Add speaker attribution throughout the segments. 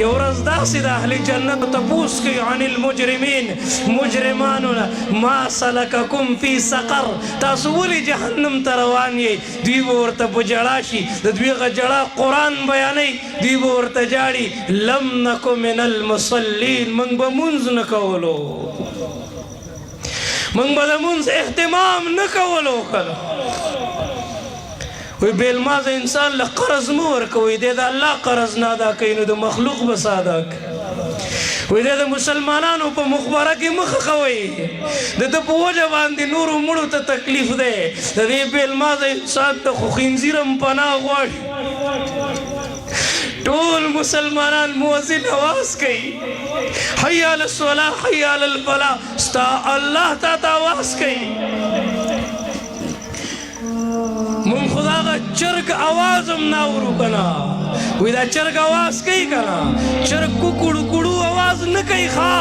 Speaker 1: یو ورځ داسې د اهل جنت تپوس کوي عن المجرمین مجرمانو نه ما سلککم فی سقر تاسو ولې جهنم ته روان یې دوی به ورته په ژړا شي د دوی هغه ژړا قرآن بیانوي دوی به ورته ژاړي لم نکو من المصلین موږ به مونځ نه کولو موږ به د مونځ اهتمام نه کولو کله وی بیلمازه انسان له قرض مه ورکوئ دی د الله قرض نه ادا کوي نو د مخلوق به څه ادا کوي وی دی د مسلمانانو په مخبره کې مه ښخوئ د ده په وجه باندې نورو مړو ته تکلیف دی د دې بیلمازه انسان ته خو خنزیر هم پناه غواړي ټول مسلمانان مؤذن آواز کوي حی علی الصلاة حی علی الفلاح ستا الله تا ته آواز کوي مون خدا کا چرګ आवाज هم ناورو کنا وی دا چرګ आवाज کوي کنا چرګ کوکړو کوړو आवाज نه کوي ښا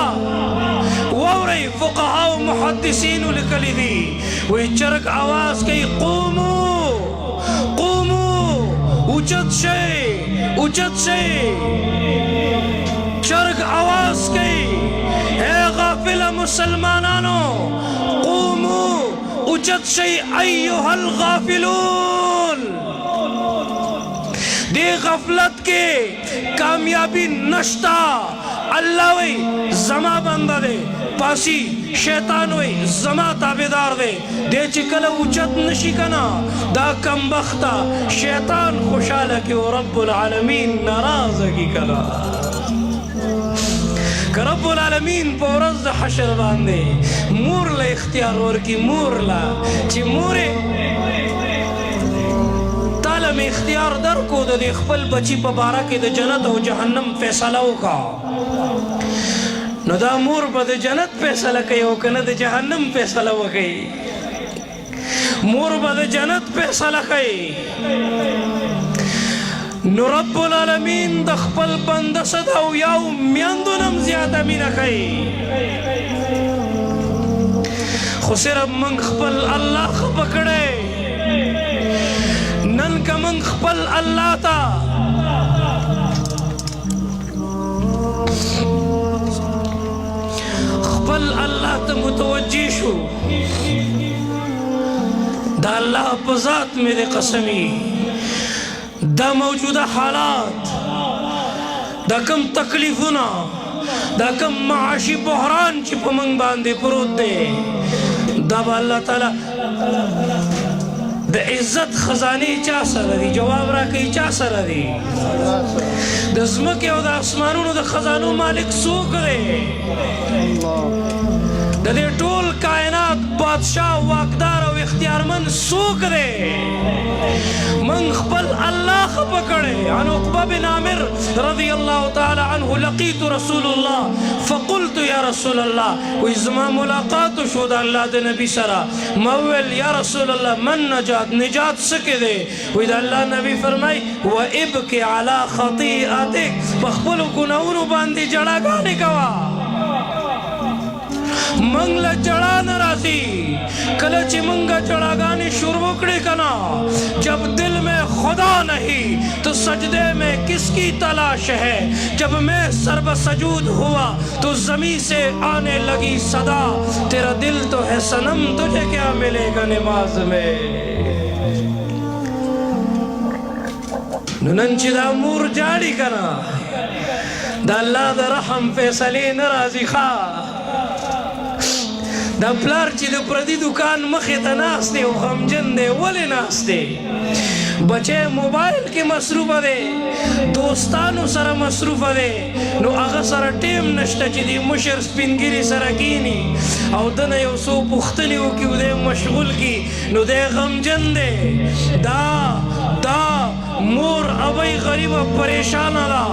Speaker 1: ووري فقها او محدثین لیکلي دي وی چرګ आवाज کوي قومو قومو اوچت شي چرګ आवाज کوي اے غافل مسلمانانو قومو اوچت شي ایها الغافلون دی غفلت کے کامیابی نشتا اللہ وی زما بندہ دے پاسی شیطان وی زما تابدار دے دے چکل اوچت نشی کنا دا کم بختا شیطان خوشحال کی و رب العالمین ناراض کی کنا کہ رب العالمین پا ورځ د حشر باندې مور له اختیار ورکی مور له چې مورې تاله مې اختیار درکو د دې خپل بچي په باره کې د جنت او جهنم فیصله وکړه نو دا مور به د جنت فیصله کوي او که نه د جهنم فیصله وکړي مور به د جنت فیصله کوي نو رب العالمین د خپل بنده صد او یو میندو نم زیاده مینه کوي خو صرف من خپل الله خفه کړی نن که من خپل الله ته خپل الله ته متوجه شو دا الله په ذات مې د قسمی دا موجوده حالات دا کم تکلیفونه دا کم معاشی بحران چې په موږ باندې پروت دی دا به الله تعالی د عزت خزانې چا سره دي جواب راکوي چا سره دي د ځمکې او د اسمانونو د خزانو مالک څوک دی د دې ټول کائنات بادشاه واکدار او اختیارمند څوک دی من خپل الله خفه کړی عن عقبه بن عامر رضی الله تعالی عنه لقیت رسول الله فقلت یا رسول الله وی زما ملاقات شو د الله د نبی سره ما ویل یا رسول الله من نجات څه کې دی وی د الله نبی فرمای وابکی علی خطیئتک په خپلو ګناهونو باندې ژړاګانې کوه منگ لا جڑا نراسی کله چې منگا جڑاگانی شروع کړي کنا جب دل میں خدا نہیں تو سجدے میں کس کی تلاش ہے جب میں سر بسجود ہوا تو زمین سے آنے لگی صدا تیرا دل تو ہے صنم تجھے کیا ملے گا نماز میں نن چې دا مور جاړي کنا دا الله د رحم فیصلې ناراضي ښا دا پلار چې د پردي دکان مخې ته ناست دی او غمجن دی ولې ناست دی بچی موبایل کې مصروفه دی دوستانو سره مصروفه دی نو هغه سره ټیم نشته چې د مشر سپینګیري سره کینی او دنه یو څو پوښتنې وکړي او دی مشغول کي نو دی غمجن دی دا مور ابۍ غریبه پریشانه ده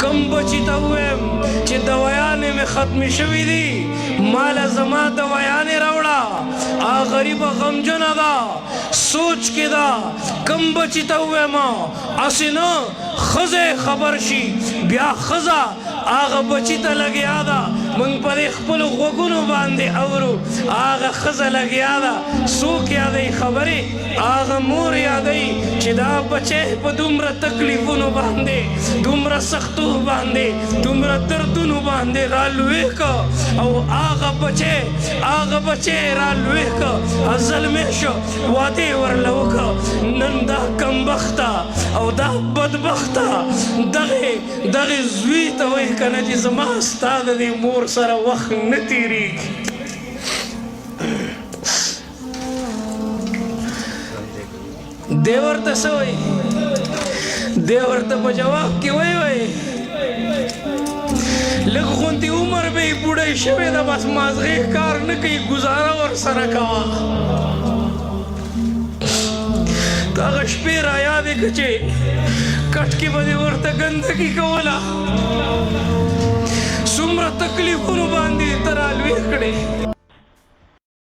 Speaker 1: کم بچي ته ووایم چې دوایانې مې ختمې شوي دي ماله زما دوایانې راوړه آ غریب غمجن دا سوچ کې دا کم بچی ته ووایم اسې نه ښځه خبر شي بیا ښځه هغه بچی ته لګیا ده موږ په دې خپلو غوږونو باندې اورو هغه ښځه لګیا ده څوک یادوي خبرې هغه مور یادوي چې دا بچی په دومره تکلیفونو باندې دومره سختو باندې دومره دردونو باندې رالوی که او هغه بچی رالوی که ظلمی شو واده یې ورله وکړه نن دا کمبخته او دا بدبخته دغې زوی ته وایي که نه چې زما ستا د دې مور سره وخت نه تېرېږي دی ورته څه وایي دی ورته په جواب کې وایي لږ غوندې عمر به یې بوډۍ شوې ده بس مازغې کار نه کوي ګزاره ورسره کوه هغه شپې را یادې که چې کټ کې به دې ورته ګندګي کوله څومره تکلیفونو باندې ته رالوی کړې